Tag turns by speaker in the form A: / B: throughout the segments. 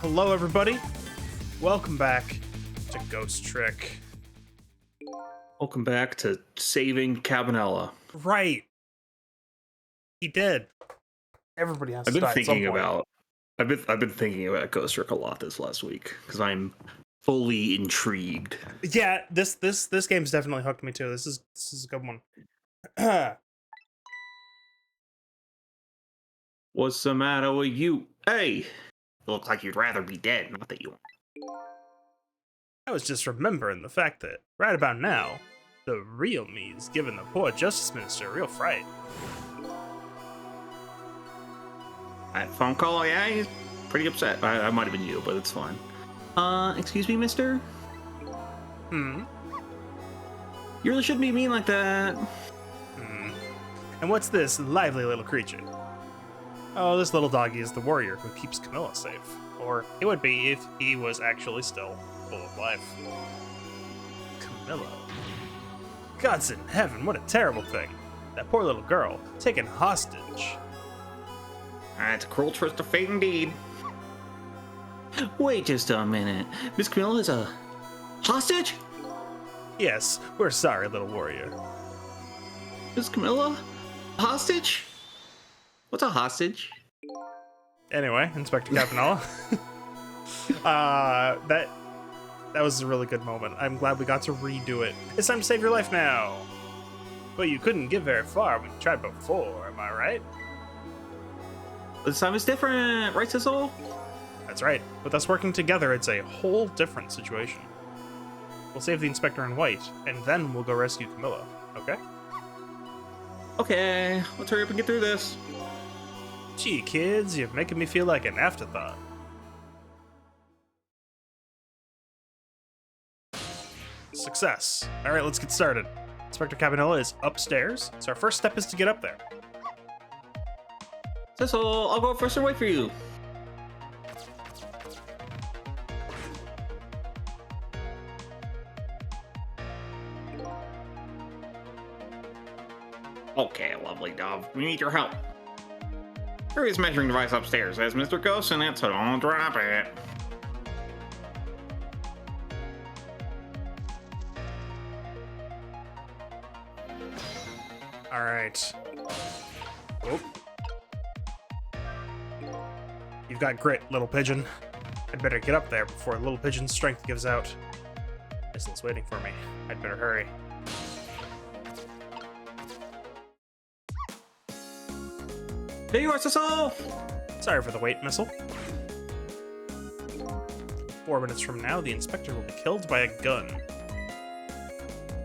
A: Hello, everybody. Welcome back to Ghost Trick.
B: Welcome back to saving Cabanella.
A: Right. He did. Everybody has
B: I've
A: to
B: been
A: die at some
B: thinking
A: point.
B: about I've been thinking about Ghost Trick a lot this last week because I'm fully intrigued.
A: Yeah, this game's definitely hooked me too. This is a good one.
B: What's the matter with you? Hey, you look like you'd rather be dead, not that you want.
A: I was just remembering the fact that right about now, the real me is giving the poor Justice Minister a real fright.
B: That phone call, yeah, he's pretty upset. I might have been you, but it's fine. Excuse me, mister?
A: Hmm.
B: You really shouldn't be mean like that.
A: Hmm. And what's this lively little creature? Oh, this little doggy is the warrior who keeps Camilla safe. Or it would be if he was actually still full of life. Camilla. Gods in heaven, what a terrible thing. That poor little girl, taken hostage.
B: That's a cruel twist of fate indeed. Wait just a minute. Miss Camilla is a hostage?
A: Yes, we're sorry, little warrior.
B: Miss Camilla? Hostage? What's a hostage?
A: Anyway, Inspector Campanella. That was a really good moment. I'm glad we got to redo it. It's time to save your life now. But you couldn't get very far when you tried before, am I right?
B: This time it's different, right, Sissel?
A: That's right. With us working together, it's a whole different situation. We'll save the Inspector in white, and then we'll go rescue Camilla, okay?
B: Okay, let's hurry up and get through this.
A: Gee, kids, you're making me feel like an afterthought. Success. All right, let's get started. Inspector Cabanella is upstairs, so our first step is to get up there.
B: Sissel, I'll go first and wait for you. Okay, lovely dove. We need your help. There is measuring device upstairs. Has Mr. Ghost in it, so don't drop it.
A: All right. Oh. You've got grit, little pigeon. I'd better get up there before little pigeon's strength gives out. Missel's waiting for me. I'd better hurry.
B: There you are, Sissel!
A: Sorry for the wait, Missile. 4 minutes from now, the inspector will be killed by a gun.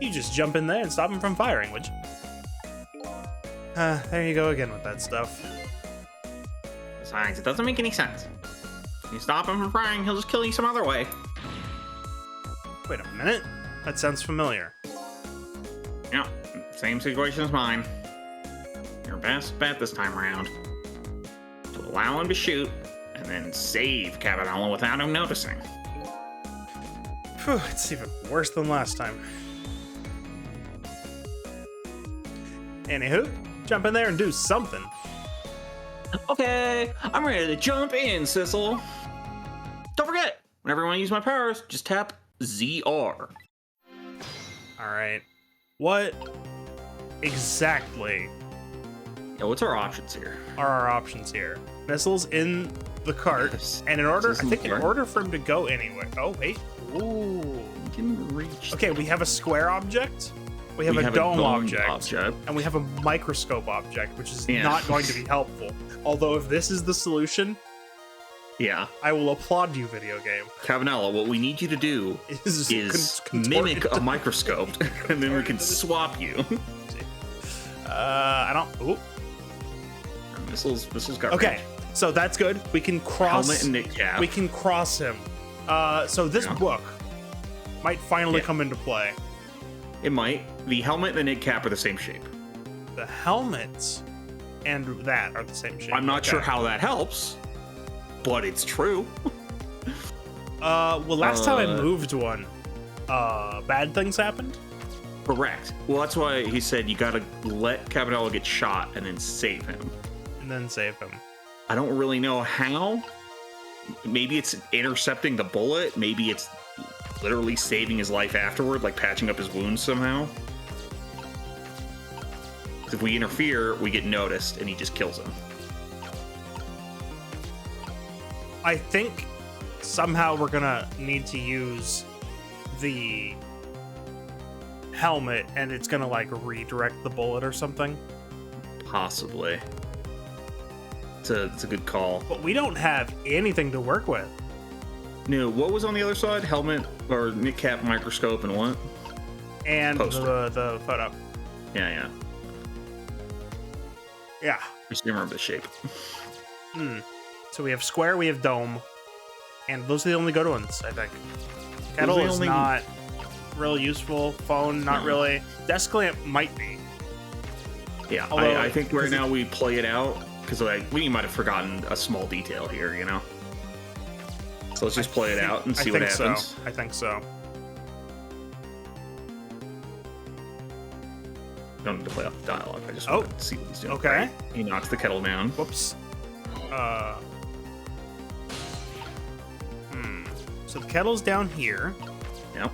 A: You just jump in there and stop him from firing, would you? There you go again with that stuff.
B: Besides, it doesn't make any sense. If you stop him from firing, he'll just kill you some other way.
A: Wait a minute. That sounds familiar.
B: Yeah, same situation as mine. Your best bet this time around. To allow him to shoot, and then save Cabanella without him noticing.
A: Phew, it's even worse than last time. Anywho, jump in there and do something.
B: Okay, I'm ready to jump in, Sissel. Don't forget, whenever you want to use my powers, just tap ZR.
A: Alright. What exactly
B: Yeah, what's our options here?
A: are our options here? Missiles in the cart,
B: Yes.
A: and in order, I
B: Missiles in
A: think
B: the
A: in
B: cart.
A: order for him to go anywhere. Oh, wait. Ooh.
B: You can reach.
A: Okay, we have a square object, we have a dome object, and we have a microscope object, which is
B: Yeah.
A: not going to be helpful. Although if this is the solution,
B: Yeah,
A: I will applaud you, video game.
B: Cabanella, what we need you to do
A: Is
B: is
A: contort
B: mimic
A: it.
B: a microscope, and then we can swap you.
A: I don't. Ooh.
B: Missiles got
A: Okay,
B: range.
A: so that's good. We can cross.
B: Helmet and knit cap.
A: We can cross him. So this
B: Yeah.
A: book might finally
B: Yeah.
A: come into play.
B: It might. The helmet and the knit cap are the same shape.
A: The helmet and that are the same shape.
B: I'm not
A: Okay.
B: sure how that helps, but it's true.
A: Well, last time I
B: Uh,
A: moved one, bad things happened.
B: Correct. Well, that's why he said you gotta let Cabanella get shot and then save him.
A: And then save him.
B: I don't really know how, maybe it's intercepting the bullet. Maybe it's literally saving his life afterward, like patching up his wounds somehow. If we interfere, we get noticed, and he just kills him.
A: I think somehow we're gonna need to use the helmet, and it's gonna like redirect the bullet or something.
B: Possibly. It's a good call.
A: But we don't have anything to work with.
B: No, what was on the other side? Helmet or cap, microscope, and what?
A: And
B: Poster.
A: the photo.
B: Yeah.
A: Yeah.
B: I just remember the shape.
A: So we have square, we have dome, and those are the only good ones, I think. Kettle is not real useful. Phone, not really. Desk lamp might be.
B: Yeah,
A: Although,
B: I think right now we play it out because like we might have forgotten a small detail here, you know. So let's just play it out and see what happens.
A: I think so.
B: Don't need to play out the dialogue. I just want to see what he's doing.
A: Okay.
B: Right. He knocks the kettle down.
A: Whoops. So the kettle's down here.
B: Yep.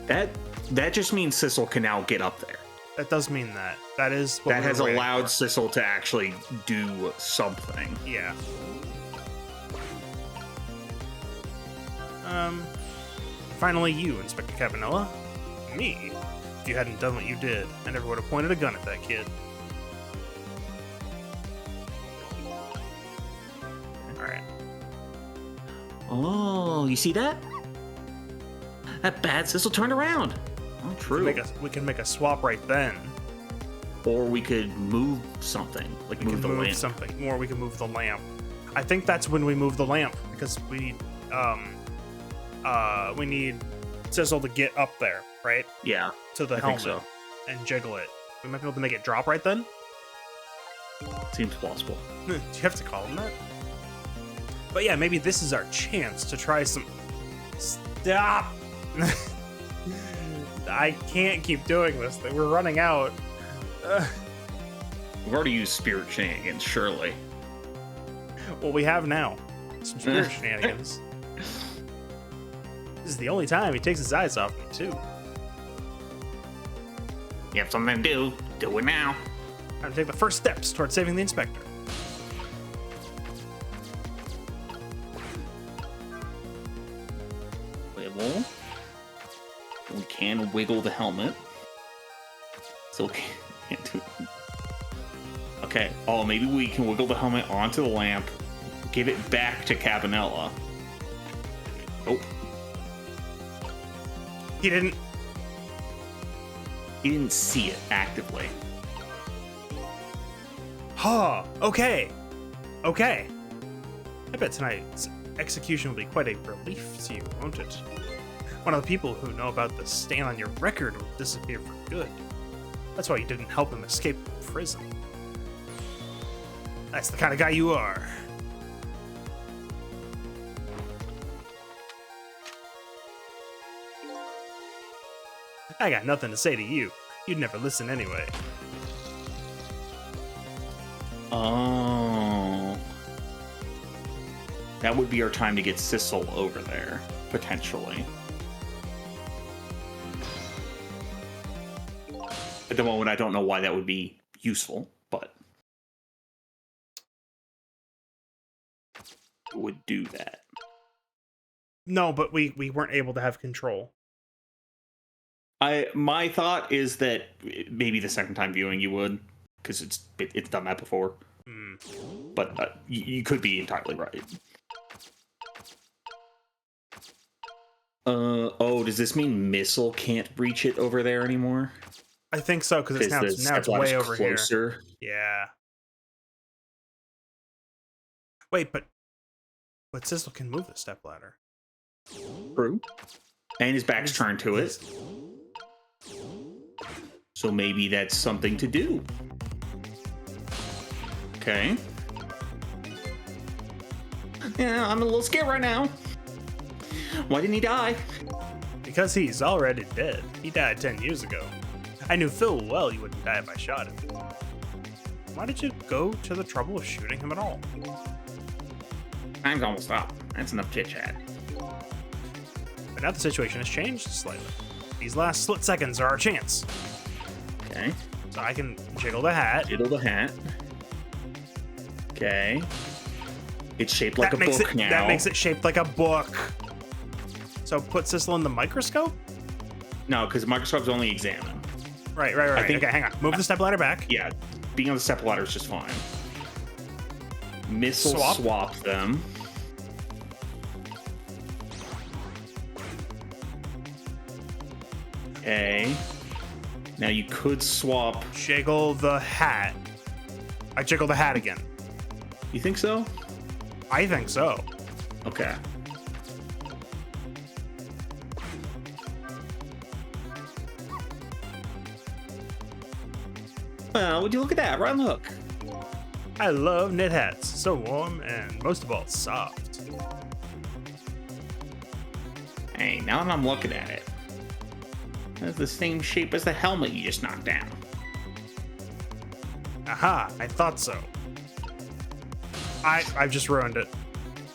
B: That just means Sissel can now get up there.
A: That does mean that. That is what
B: that has
A: waiting
B: allowed
A: for.
B: Sissel to actually do something.
A: Yeah. Finally you, Inspector Cabanella. Me? If you hadn't done what you did, I never would have pointed a gun at that kid. Alright.
B: Oh, you see that? That bad Sissel turned around. Oh, true.
A: We can make a swap right then.
B: Or we could move something, like
A: We
B: move
A: can
B: the
A: move
B: lamp.
A: something, or we can move the lamp. I think that's when we move the lamp, because we need Sizzle to get up there, right?
B: Yeah,
A: To the
B: I
A: helmet
B: think so.
A: and jiggle it. We might be able to make it drop right then.
B: Seems plausible.
A: Do you have to call him that? But yeah, maybe this is our chance to try some. Stop! I can't keep doing this. We're running out.
B: We've already used spirit shenanigans, surely.
A: Well, we have now. Some spirit shenanigans. This is the only time he takes his eyes off me, too.
B: You have something to do. Do it now.
A: Time to take the first steps towards saving the inspector.
B: Wiggle. We can wiggle the helmet. So can't do it. Okay. Oh, maybe we can wiggle the helmet onto the lamp, give it back to Cabanella. Nope.
A: He didn't.
B: He didn't see it actively.
A: Huh. Okay. Okay. I bet tonight's execution will be quite a relief to you, won't it? One of the people who know about the stain on your record will disappear for good. That's why you didn't help him escape from prison. That's the kind of guy you are. I got nothing to say to you. You'd never listen anyway.
B: Oh. That would be our time to get Sissel over there, potentially. At the moment, I don't know why that would be useful, but it would do that.
A: No, but we weren't able to have control.
B: My thought is that maybe the second time viewing you would, because it's done that before. But you could be entirely right. Oh, does this mean Missile can't reach it over there anymore?
A: I think so, because now it's way over
B: closer.
A: Here. Yeah. Wait, but Sizzle can move the stepladder.
B: True. And his back's turned to it. So maybe that's something to do. Okay. Yeah, I'm a little scared right now. Why didn't he die?
A: Because he's already dead. He died 10 years ago. I knew full well you wouldn't die if I shot him. Why did you go to the trouble of shooting him at all?
B: Time's almost up. That's enough chit-chat.
A: But now the situation has changed slightly. These last split seconds are our chance.
B: Okay.
A: So I can jiggle the hat.
B: Jiggle the hat. Okay. It's shaped like a book now.
A: That makes it shaped like a book. So put Sissel in the microscope?
B: No, because the microscope's only examine.
A: Right. I think, okay, hang on. Move the stepladder back.
B: Yeah, being on the stepladder is just fine. Missile swap them. Okay. Now you could swap.
A: Jiggle the hat. I jiggle the hat again.
B: You think so?
A: I think so.
B: Okay. Well, would you look at that? Right, look.
A: I love knit hats. So warm and most of all, soft.
B: Hey, now that I'm looking at it, that's the same shape as the helmet you just knocked down.
A: Aha, I thought so. I've just ruined it.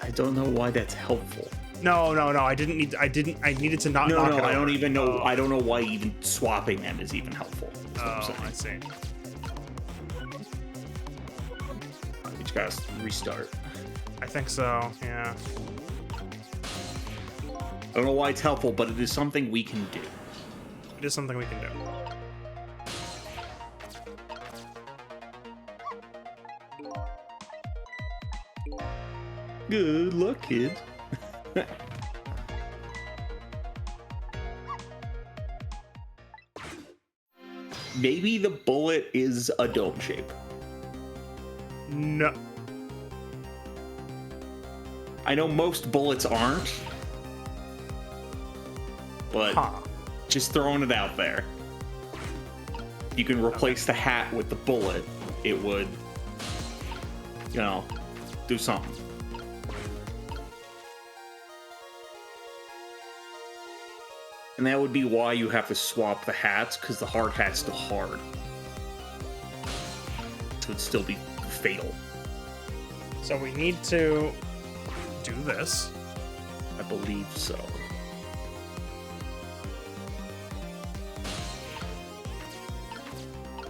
B: I don't know why that's helpful.
A: No, I needed to not knock it over.
B: I don't even know. I don't know why even swapping them is even helpful.
A: Oh, I see.
B: You just gotta restart.
A: I think so, yeah.
B: I don't know why it's helpful, but it is something we can do.
A: It is something we can do.
B: Good luck, kid. Maybe the bullet is a dome shape.
A: No.
B: I know most bullets aren't, but just throwing it out there. You can replace the hat with the bullet. It would, you know, do something. And that would be why you have to swap the hats, because the hard hat's still hard. So it'd still be fatal.
A: So we need to do this.
B: I believe so.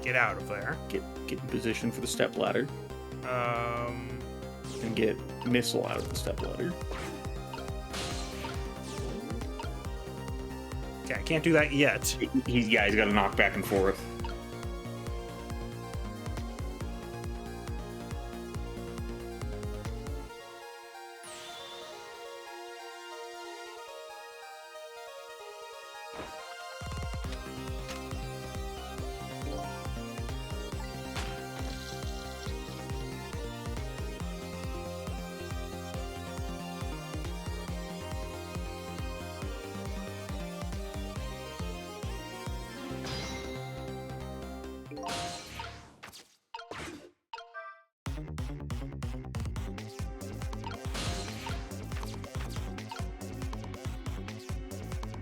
A: Get out of there.
B: Get in position for the step ladder. And get missile out of the step ladder.
A: Okay, I can't do that yet.
B: He's got to knock back and forth.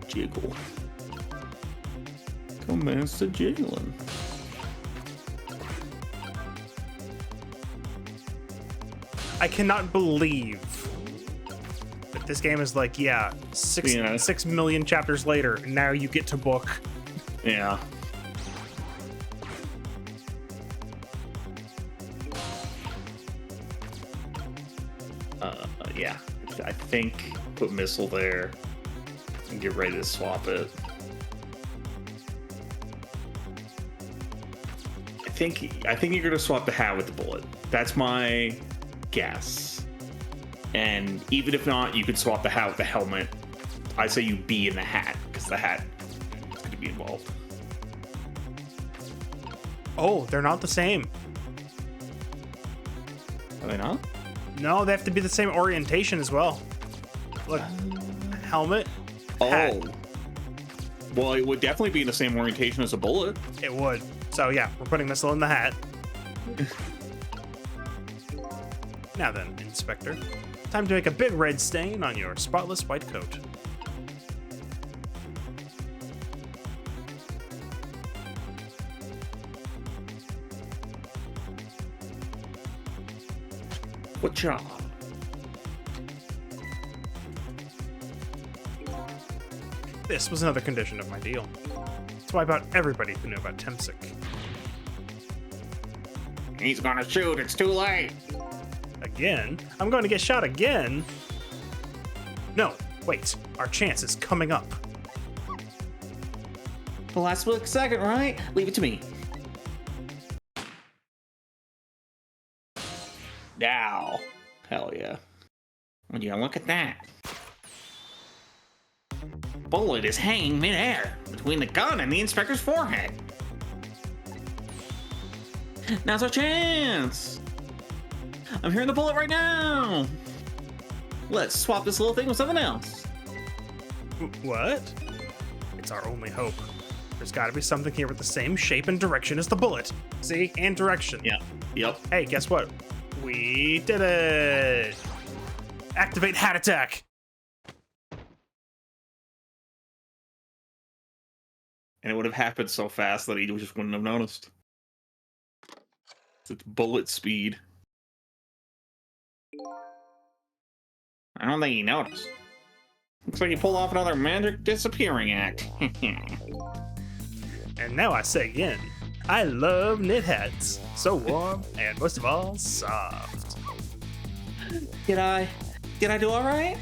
B: Jiggle. Commence to jiggling.
A: I cannot believe that this game is like, yeah, 6 million chapters later, and now you get to book.
B: Yeah. Yeah. I think put missile there and get ready to swap it. I think you're gonna swap the hat with the bullet. That's my guess. And even if not, you could swap the hat with the helmet. I say you be in the hat because the hat is going to be involved.
A: Oh, they're not the same.
B: Are they not?
A: No, they have to be the same orientation as well. Look, helmet. Hat.
B: Oh. Well, it would definitely be in the same orientation as a bullet.
A: It would. So yeah, we're putting missile in the hat. Now then, Inspector, time to make a big red stain on your spotless white coat.
B: job.
A: This was another condition of my deal. To wipe out everybody who knew about Temsic.
B: He's gonna shoot, it's too late.
A: Again? I'm going to get shot again? No, wait. Our chance is coming up.
B: The last split second, right? Leave it to me. Now. Hell yeah. Would you look at that? Bullet is hanging midair between the gun and the inspector's forehead. Now's our chance! I'm hearing the bullet right now! Let's swap this little thing with something else.
A: What? It's our only hope. There's gotta be something here with the same shape and direction as the bullet. See? And direction.
B: Yeah. Yep.
A: Hey, guess what? We did it! Activate Hat Attack!
B: And it would have happened so fast that he just wouldn't have noticed. It's bullet speed. I don't think he noticed. Looks like he pulled off another magic disappearing act.
A: And now I say again, I love knit hats. So warm and most of all, soft.
B: Did I do all right?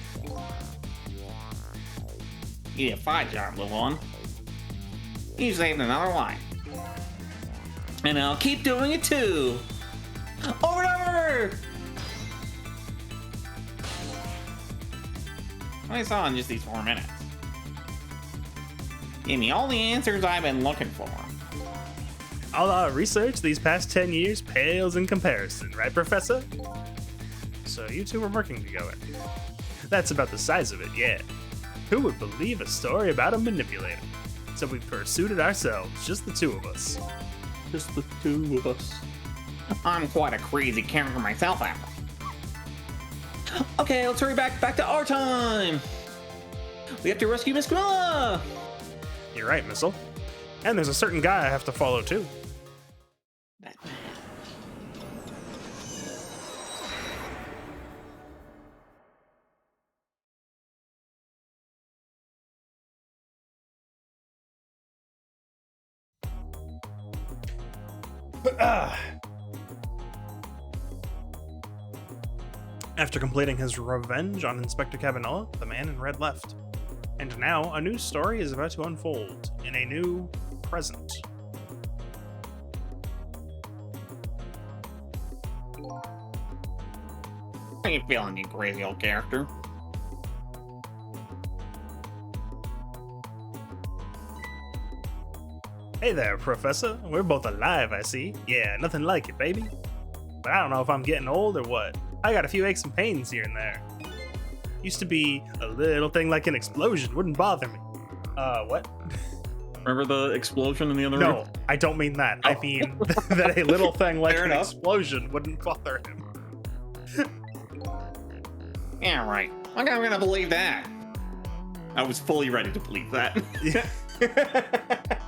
B: You did a fine job, little one. You saved another life. And I'll keep doing it too. Over and over! I saw in just these 4 minutes. Give me all the answers I've been looking for.
A: All our research these past 10 years pales in comparison, right, Professor? So you two were working together. That's about the size of it, yeah. Who would believe a story about a manipulator? So we pursued it ourselves, just the two of us.
B: Just the two of us. I'm quite a crazy character myself, Apple. Okay, let's hurry back to our time. We have to rescue Miss Camilla.
A: You're right, Missile. And there's a certain guy I have to follow too.
B: That
A: After completing his revenge on Inspector Cabanella, the man in red left. And now, a new story is about to unfold in a new present.
B: How you feeling, you crazy old character?
A: Hey there, Professor. We're both alive, I see. Yeah, nothing like it, baby. But I don't know if I'm getting old or what. I got a few aches and pains here and there. Used to be a little thing like an explosion, wouldn't bother me. What?
B: Remember the explosion in the other room?
A: No, I don't mean that. I mean that a little thing like
B: Fair
A: an
B: enough.
A: explosion wouldn't bother him.
B: Yeah, right. Like I'm gonna believe that. I was fully ready to believe that.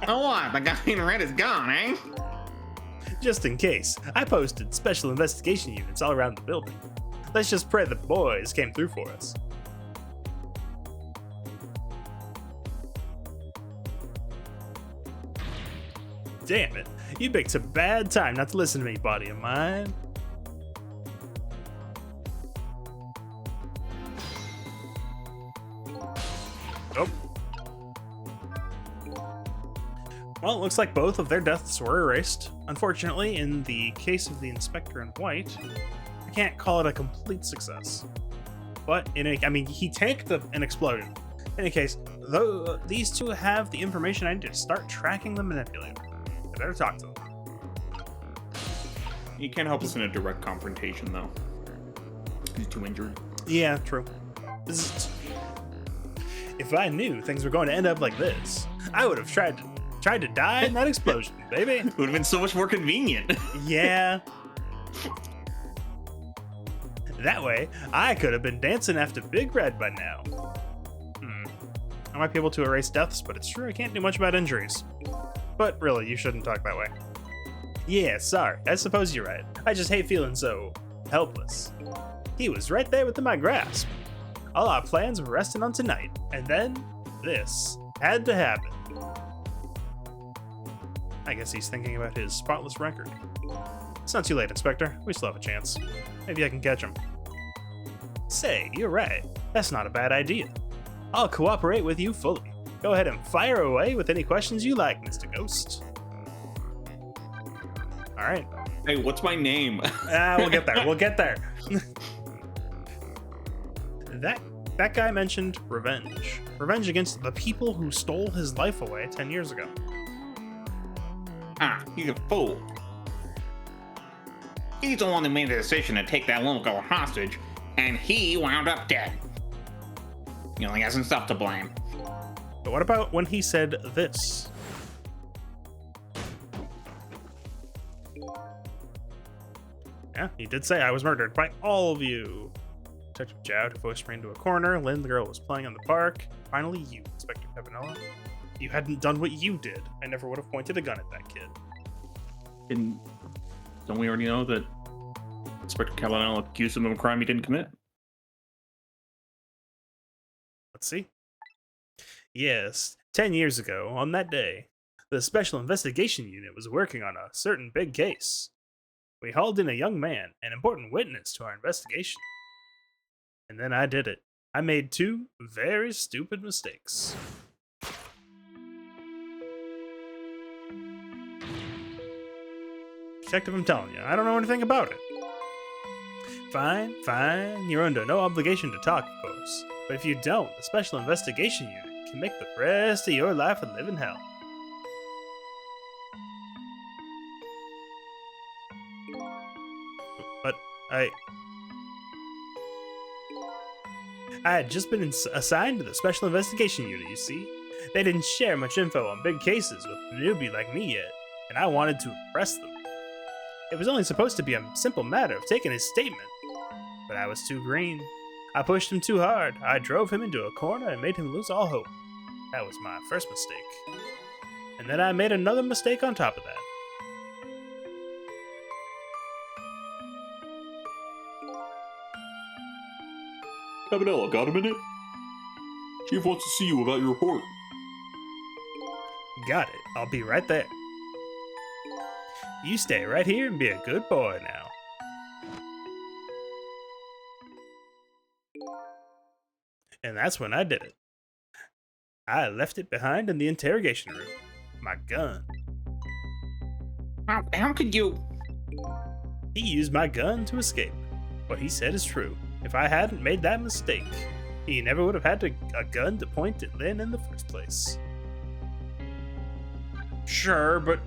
B: Oh, what? The guy in red is gone, eh?
A: Just in case, I posted special investigation units all around the building. Let's just pray the boys came through for us. Damn it, you picked a bad time not to listen to me, body of mine. Oh. Well, it looks like both of their deaths were erased. Unfortunately, in the case of the Inspector in white, I can't call it a complete success. But he tanked an explosion. In any case, though these two have the information I need to start tracking the manipulator. I better talk to them.
B: You can't help us in a direct confrontation, though. He's too injured.
A: Yeah, true. If I knew things were going to end up like this, I would have tried to die in that explosion, baby.
B: It would have been so much more convenient.
A: Yeah. That way, I could have been dancing after Big Red by now. I might be able to erase deaths, but it's true I can't do much about injuries. But really, you shouldn't talk that way. Yeah, sorry. I suppose you're right. I just hate feeling so helpless. He was right there within my grasp. All our plans were resting on tonight, and then this had to happen. I guess he's thinking about his spotless record. It's not too late, Inspector. We still have a chance. Maybe I can catch him. Say, you're right. That's not a bad idea. I'll cooperate with you fully. Go ahead and fire away with any questions you like, Mr. Ghost. All right.
B: Hey, what's my name?
A: We'll get there. We'll get there. That guy mentioned revenge. Revenge against the people who stole his life away 10 years ago.
B: He's a fool. He's the one that made the decision to take that little girl hostage, and he wound up dead. He only has himself to blame.
A: But what about when he said this? Yeah, he did say I was murdered by all of you. Detective Jowd voiced me into a corner. Lynn, the girl, was playing on the park. Finally, you, Inspector Pepinella. You hadn't done what you did. I never would have pointed a gun at that kid.
B: And don't we already know that Inspector Cabanel accused him of a crime he didn't commit?
A: Let's see. Yes, 10 years ago, on that day, the Special Investigation Unit was working on a certain big case. We hauled in a young man, an important witness to our investigation. And then I did it. I made two very stupid mistakes. Detective, I'm telling you, I don't know anything about it. Fine, fine, you're under no obligation to talk, of course. But if you don't, the Special Investigation Unit can make the rest of your life a living hell. But I had just been assigned to the Special Investigation Unit, you see. They didn't share much info on big cases with a newbie like me yet, and I wanted to impress them. It was only supposed to be a simple matter of taking his statement, but I was too green. I pushed him too hard. I drove him into a corner and made him lose all hope. That was my first mistake. And then I made another mistake on top of that.
B: Cabanel, got a minute? Chief wants to see you about your report.
A: Got it. I'll be right there. You stay right here and be a good boy now. And that's when I did it. I left it behind in the interrogation room. My gun.
B: How could you?
A: He used my gun to escape. What he said is true. If I hadn't made that mistake, he never would have had a gun to point at Lynn in the first place. Sure, but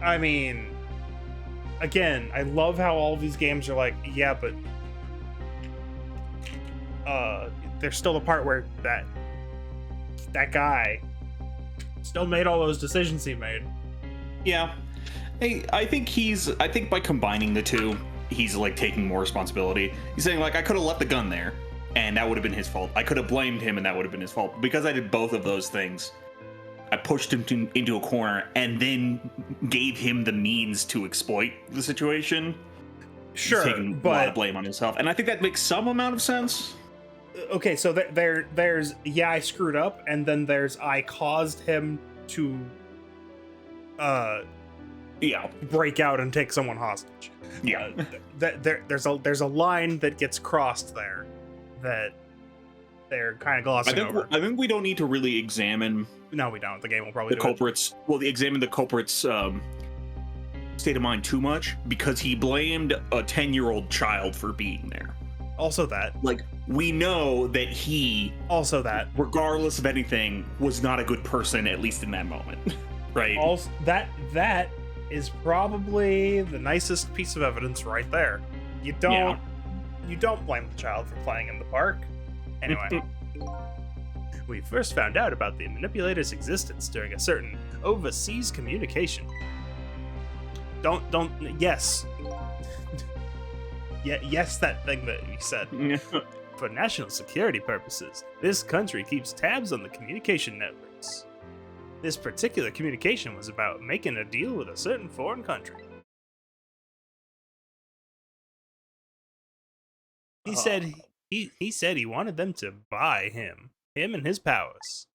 A: I mean, again, I love how all of these games are like, yeah, but there's still the part where that guy still made all those decisions he made.
B: Yeah. Hey, I think by combining the two, he's like taking more responsibility. He's saying like, I could have left the gun there and that would have been his fault. I could have blamed him and that would have been his fault. Because I did both of those things, I pushed him into a corner and then gave him the means to exploit the situation.
A: Sure,
B: he's taking a lot of blame on himself. And I think that makes some amount of sense.
A: Okay, so there's, yeah, I screwed up, and then there's, I caused him to break out and take someone hostage.
B: Yeah.
A: There's a line that gets crossed there that they're kind of glossing over.
B: I think we don't need to really examine.
A: No, we don't. The game will probably
B: the culprits. Well, examine the culprit's state of mind too much because he blamed a 10-year-old child for being there.
A: Also that.
B: Like, we know that he.
A: Also that.
B: Regardless of anything, was not a good person, at least in that moment. Right?
A: Also, that is probably the nicest piece of evidence right there. You don't blame the child for playing in the park. Anyway. We first found out about the manipulator's existence during a certain overseas communication. Yes. Yes, that thing that you said. For national security purposes, this country keeps tabs on the communication networks. This particular communication was about making a deal with a certain foreign country. He said he said he wanted them to buy him and his powers.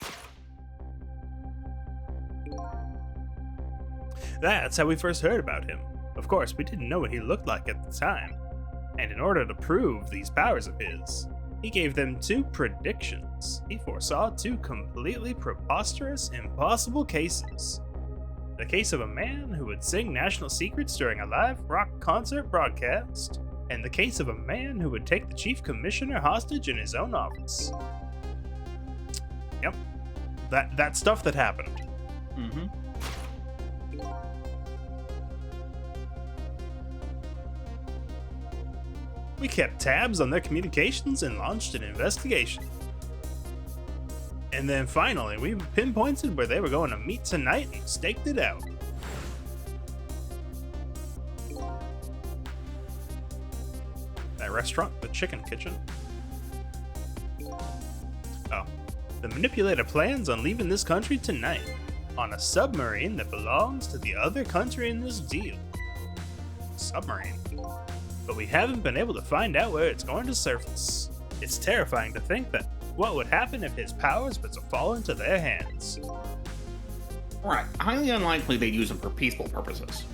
A: That's how we first heard about him. Of course, we didn't know what he looked like at the time. And in order to prove these powers of his, he gave them 2 predictions. He foresaw 2 completely preposterous, impossible cases. The case of a man who would sing national secrets during a live rock concert broadcast, and the case of a man who would take the chief commissioner hostage in his own office. Yep. That stuff that happened.
B: Mm-hmm.
A: We kept tabs on their communications and launched an investigation. And then finally, we pinpointed where they were going to meet tonight and staked it out. That restaurant, the chicken kitchen. Oh. The manipulator plans on leaving this country tonight on a submarine that belongs to the other country in this deal. Submarine. But we haven't been able to find out where it's going to surface. It's terrifying to think that what would happen if his powers were to fall into their hands.
B: Right, highly unlikely they'd use them for peaceful purposes.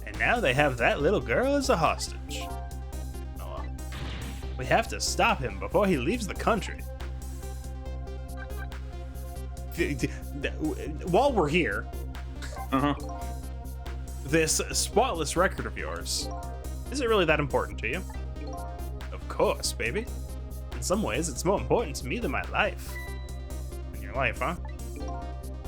A: And now they have that little girl as a hostage. Oh, we have to stop him before he leaves the country. While we're here, this spotless record of yours, is it really that important to you? Of course, baby. In some ways, it's more important to me than my life. And your life, huh?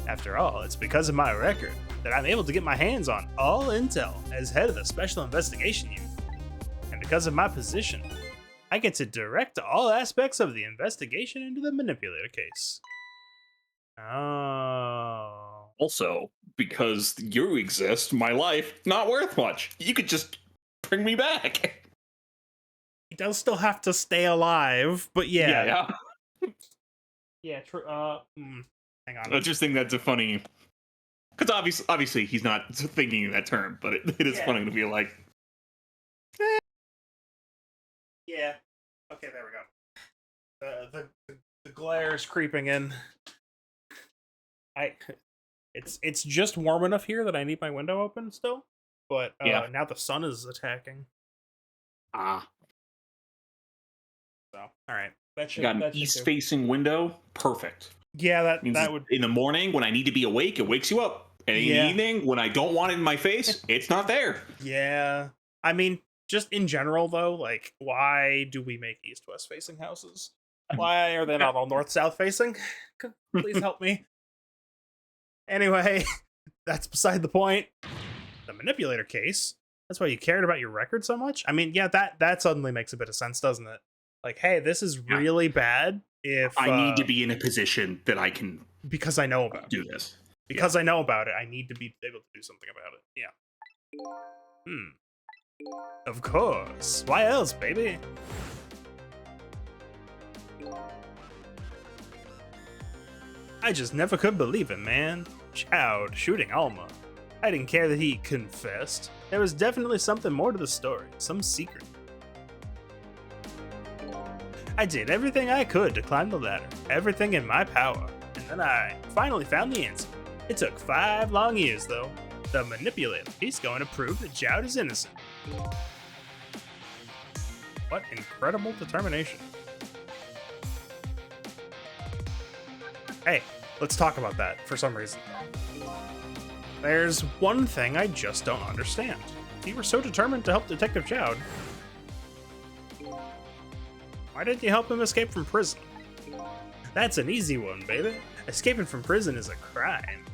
A: After all, it's because of my record that I'm able to get my hands on all intel as head of the Special Investigation Unit. And because of my position, I get to direct all aspects of the investigation into the manipulator case. Oh.
B: Also, because you exist, my life, not worth much. You could just bring me back.
A: He does still have to stay alive, but yeah. Yeah, true. Hang on.
B: I just think that's a funny... Because obviously he's not thinking in that term, but it is funny to be like...
A: Yeah. Okay, there we go. The glare is creeping in. It's just warm enough here that I need my window open still, but now the sun is attacking. So, all right. That should
B: got an east-facing window. Perfect.
A: Yeah, that would.
B: In the morning when I need to be awake, it wakes you up. And in the evening when I don't want it in my face, it's not there.
A: Yeah, I mean, just in general though, like, why do we make east-west facing houses? Why are they not all north-south facing? Please help me. Anyway, that's beside the point. The manipulator case. That's why you cared about your record so much? I mean, yeah, that suddenly makes a bit of sense, doesn't it? Like, hey, this is really bad if...
B: I need to be in a position that I can...
A: Because I know about
B: do this.
A: Because I know about it, I need to be able to do something about it. Yeah. Of course. Why else, baby? I just never could believe it, man. Chowd shooting Alma. I didn't care that he confessed. There was definitely something more to the story, some secret. I did everything I could to climb the ladder, everything in my power, and then I finally found the answer. It took 5 long years, though. The manipulator, he's going to prove that Chowd is innocent. What incredible determination. Hey, let's talk about that for some reason. There's one thing I just don't understand. If you were so determined to help Detective Chowd, why didn't you help him escape from prison? That's an easy one, baby. Escaping from prison is a crime.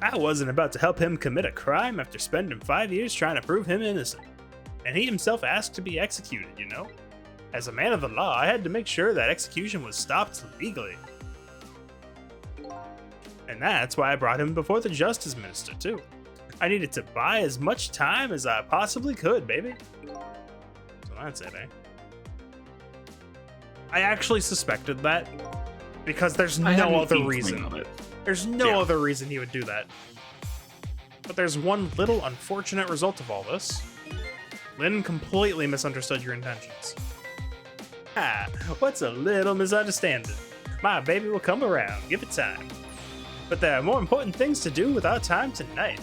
A: I wasn't about to help him commit a crime after spending 5 years trying to prove him innocent. And he himself asked to be executed, you know? As a man of the law, I had to make sure that execution was stopped legally. And that's why I brought him before the Justice Minister, too. I needed to buy as much time as I possibly could, baby. So that's it, eh? I actually suspected that because there's no other reason. There's no other reason he would do that. But there's one little unfortunate result of all this. Lynn completely misunderstood your intentions. Ah, what's a little misunderstanding? My baby will come around, give it time. But there are more important things to do with our time tonight.